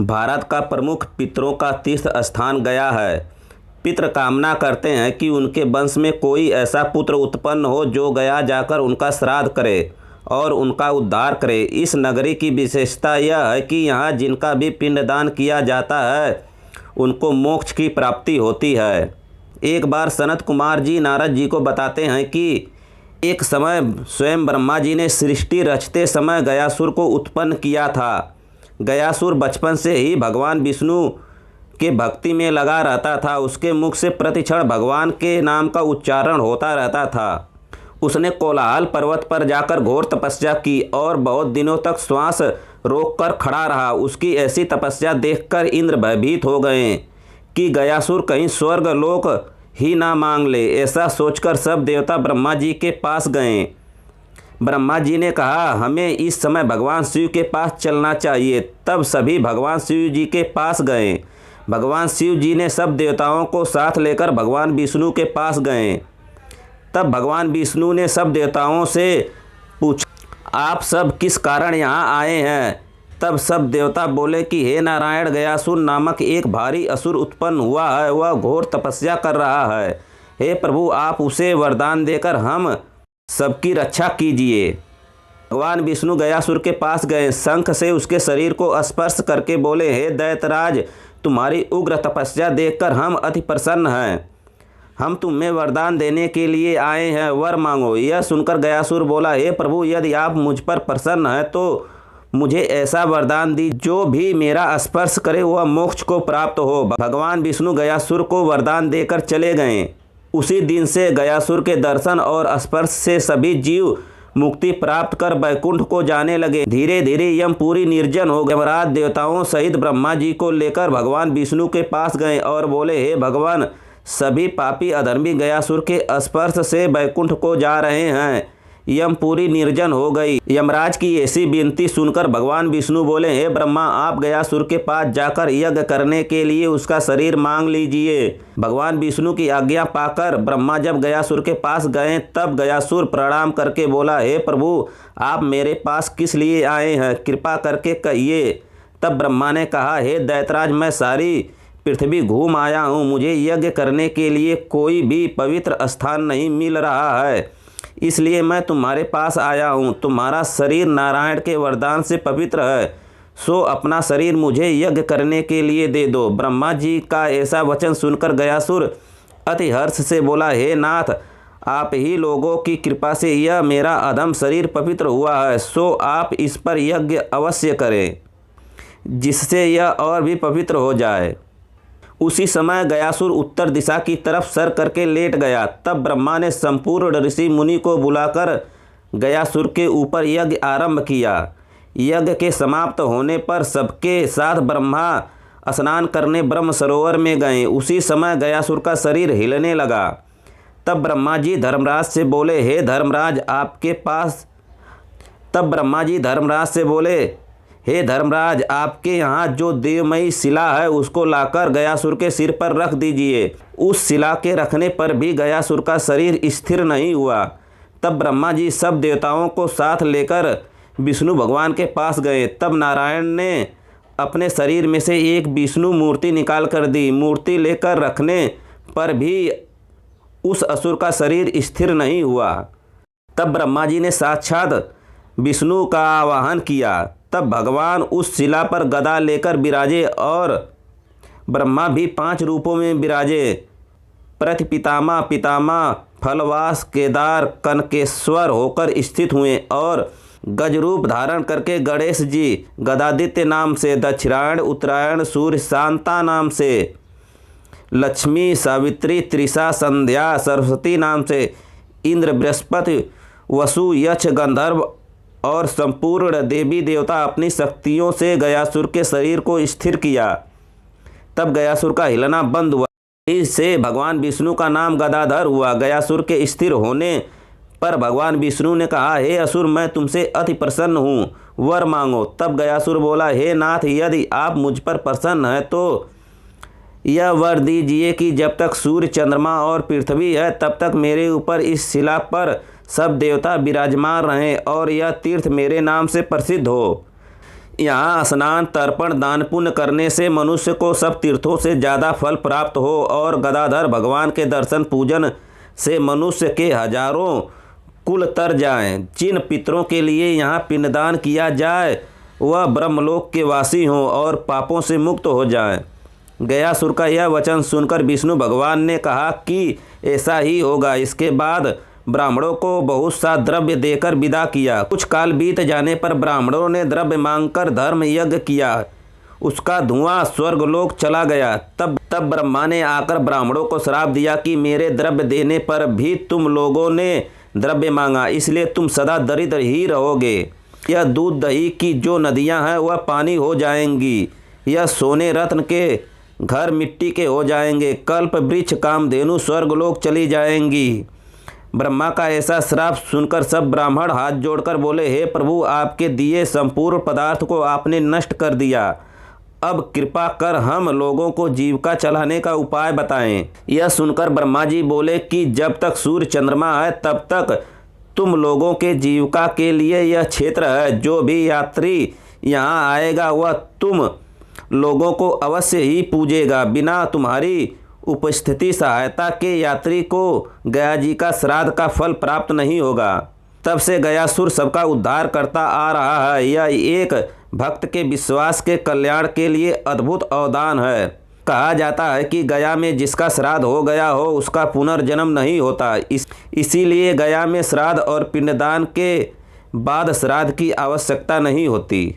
भारत का प्रमुख पितरों का तीर्थ स्थान गया है। पितृ कामना करते हैं कि उनके वंश में कोई ऐसा पुत्र उत्पन्न हो जो गया जाकर उनका श्राद्ध करे और उनका उद्धार करे। इस नगरी की विशेषता यह है कि यहाँ जिनका भी पिंडदान किया जाता है उनको मोक्ष की प्राप्ति होती है। एक बार सनत कुमार जी नारद जी को बताते हैं कि एक समय स्वयं ब्रह्मा जी ने सृष्टि रचते समय गयासुर को उत्पन्न किया था। गयासुर बचपन से ही भगवान विष्णु के भक्ति में लगा रहता था। उसके मुख से प्रतिक्षण भगवान के नाम का उच्चारण होता रहता था। उसने कोलाहल पर्वत पर जाकर घोर तपस्या की और बहुत दिनों तक श्वास रोककर खड़ा रहा। उसकी ऐसी तपस्या देखकर इंद्र भयभीत हो गए कि गयासुर कहीं स्वर्ग लोक ही ना मांग ले। ऐसा सोचकर सब देवता ब्रह्मा जी के पास गए। ब्रह्मा जी ने कहा, हमें इस समय भगवान शिव के पास चलना चाहिए। तब सभी भगवान शिव जी के पास गए। भगवान शिव जी ने सब देवताओं को साथ लेकर भगवान विष्णु के पास गए। तब भगवान विष्णु ने सब देवताओं से पूछा, आप सब किस कारण यहाँ आए हैं? तब सब देवता बोले कि हे नारायण, गयासुर नामक एक भारी असुर उत्पन्न हुआ है। वह घोर तपस्या कर रहा है। हे प्रभु, आप उसे वरदान देकर हम सबकी रक्षा कीजिए। भगवान विष्णु गयासुर के पास गए। शंख से उसके शरीर को स्पर्श करके बोले, हे दैत्यराज, तुम्हारी उग्र तपस्या देखकर हम अति प्रसन्न हैं। हम तुम्हें वरदान देने के लिए आए हैं, वर मांगो। यह सुनकर गयासुर बोला, हे प्रभु, यदि आप मुझ पर प्रसन्न हैं तो मुझे ऐसा वरदान दी जो भी मेरा स्पर्श करे वह मोक्ष को प्राप्त हो। भगवान विष्णु गयासुर को वरदान देकर चले गए। उसी दिन से गयासुर के दर्शन और स्पर्श से सभी जीव मुक्ति प्राप्त कर वैकुंठ को जाने लगे। धीरे धीरे यमपुरी निर्जन हो गए। यमराज देवताओं सहित ब्रह्मा जी को लेकर भगवान विष्णु के पास गए और बोले, हे भगवान, सभी पापी अधर्मी गयासुर के स्पर्श से वैकुंठ को जा रहे हैं। यमपुरी निर्जन हो गई। यमराज की ऐसी विनती सुनकर भगवान विष्णु बोले, हे ब्रह्मा, आप गयासुर के पास जाकर यज्ञ करने के लिए उसका शरीर मांग लीजिए। भगवान विष्णु की आज्ञा पाकर ब्रह्मा जब गयासुर के पास गए तब गयासुर प्रणाम करके बोला, हे प्रभु, आप मेरे पास किस लिए आए हैं? कृपा करके कहिए। तब ब्रह्मा ने कहा, हे दैत्यराज, मैं सारी पृथ्वी घूम आया हूँ। मुझे यज्ञ करने के लिए कोई भी पवित्र स्थान नहीं मिल रहा है, इसलिए मैं तुम्हारे पास आया हूँ। तुम्हारा शरीर नारायण के वरदान से पवित्र है, सो अपना शरीर मुझे यज्ञ करने के लिए दे दो। ब्रह्मा जी का ऐसा वचन सुनकर गयासुर अति हर्ष से बोला, हे नाथ, आप ही लोगों की कृपा से यह मेरा अधम शरीर पवित्र हुआ है, सो आप इस पर यज्ञ अवश्य करें जिससे यह और भी पवित्र हो जाए। उसी समय गयासुर उत्तर दिशा की तरफ सर करके लेट गया। तब ब्रह्मा ने संपूर्ण ऋषि मुनि को बुलाकर गयासुर के ऊपर यज्ञ आरंभ किया। यज्ञ के समाप्त होने पर सबके साथ ब्रह्मा स्नान करने ब्रह्म सरोवर में गए। उसी समय गयासुर का शरीर हिलने लगा। तब ब्रह्मा जी धर्मराज से बोले, हे धर्मराज, हे धर्मराज, आपके यहाँ जो देवमयी शिला है उसको लाकर गयासुर के सिर पर रख दीजिए। उस शिला के रखने पर भी गयासुर का शरीर स्थिर नहीं हुआ। तब ब्रह्मा जी सब देवताओं को साथ लेकर विष्णु भगवान के पास गए। तब नारायण ने अपने शरीर में से एक विष्णु मूर्ति निकाल कर दी। मूर्ति लेकर रखने पर भी उस असुर का शरीर स्थिर नहीं हुआ। तब ब्रह्मा जी ने साक्षात विष्णु का आवाहन किया। तब भगवान उस शिला पर गदा लेकर विराजे और ब्रह्मा भी 5 रूपों में विराजे। प्रतिपितामा, पितामा, फलवास, केदार, कनकेश्वर होकर स्थित हुए और गजरूप धारण करके गणेश जी गदादित्य नाम से, दक्षिणायण, उत्तरायण, सूर्य शांता नाम से, लक्ष्मी, सावित्री, त्रिषा, संध्या, सरस्वती नाम से, इंद्र, बृहस्पति, वसु, यक्ष, गंधर्व और संपूर्ण देवी देवता अपनी शक्तियों से गयासुर के शरीर को स्थिर किया। तब गयासुर का हिलना बंद हुआ। इससे भगवान विष्णु का नाम गदाधर हुआ। गयासुर के स्थिर होने पर भगवान विष्णु ने कहा, हे असुर, मैं तुमसे अति प्रसन्न हूँ, वर मांगो। तब गयासुर बोला, हे नाथ, यदि आप मुझ पर प्रसन्न हैं तो यह वर दीजिए कि जब तक सूर्य, चंद्रमा और पृथ्वी है तब तक मेरे ऊपर इस शिला पर सब देवता विराजमान रहें और यह तीर्थ मेरे नाम से प्रसिद्ध हो। यहाँ स्नान, तर्पण, दान पुण्य करने से मनुष्य को सब तीर्थों से ज़्यादा फल प्राप्त हो और गदाधर भगवान के दर्शन पूजन से मनुष्य के हजारों कुल तर जाएं। जिन पितरों के लिए यहाँ पिंडदान किया जाए वह ब्रह्मलोक के वासी हों और पापों से मुक्त हो जाएं। गयासुर का यह वचन सुनकर विष्णु भगवान ने कहा कि ऐसा ही होगा। इसके बाद ब्राह्मणों को बहुत सा द्रव्य देकर विदा किया। कुछ काल बीत जाने पर ब्राह्मणों ने द्रव्य मांगकर धर्म यज्ञ किया। उसका धुआं स्वर्गलोक चला गया। तब ब्रह्मा ने आकर ब्राह्मणों को श्राप दिया कि मेरे द्रव्य देने पर भी तुम लोगों ने द्रव्य मांगा, इसलिए तुम सदा दरिद्र ही रहोगे। यह दूध दही की जो नदियां हैं वह पानी हो जाएंगी। यह सोने रत्न के घर मिट्टी के हो जाएंगे। कल्प वृक्ष कामधेनु स्वर्गलोक चली जाएंगी। ब्रह्मा का ऐसा श्राप सुनकर सब ब्राह्मण हाथ जोड़कर बोले, हे प्रभु, आपके दिए संपूर्ण पदार्थ को आपने नष्ट कर दिया। अब कृपा कर हम लोगों को जीविका चलाने का उपाय बताएं। यह सुनकर ब्रह्मा जी बोले कि जब तक सूर्य चंद्रमा है तब तक तुम लोगों के जीविका के लिए यह क्षेत्र है। जो भी यात्री यहाँ आएगा वह तुम लोगों को अवश्य ही पूजेगा। बिना तुम्हारी उपस्थिति सहायता के यात्री को गया जी का श्राद्ध का फल प्राप्त नहीं होगा। तब से गयासुर सबका उद्धार करता आ रहा है। यह एक भक्त के विश्वास के कल्याण के लिए अद्भुत अवदान है। कहा जाता है कि गया में जिसका श्राद्ध हो गया हो उसका पुनर्जन्म नहीं होता। इसीलिए गया में श्राद्ध और पिंडदान के बाद श्राद्ध की आवश्यकता नहीं होती।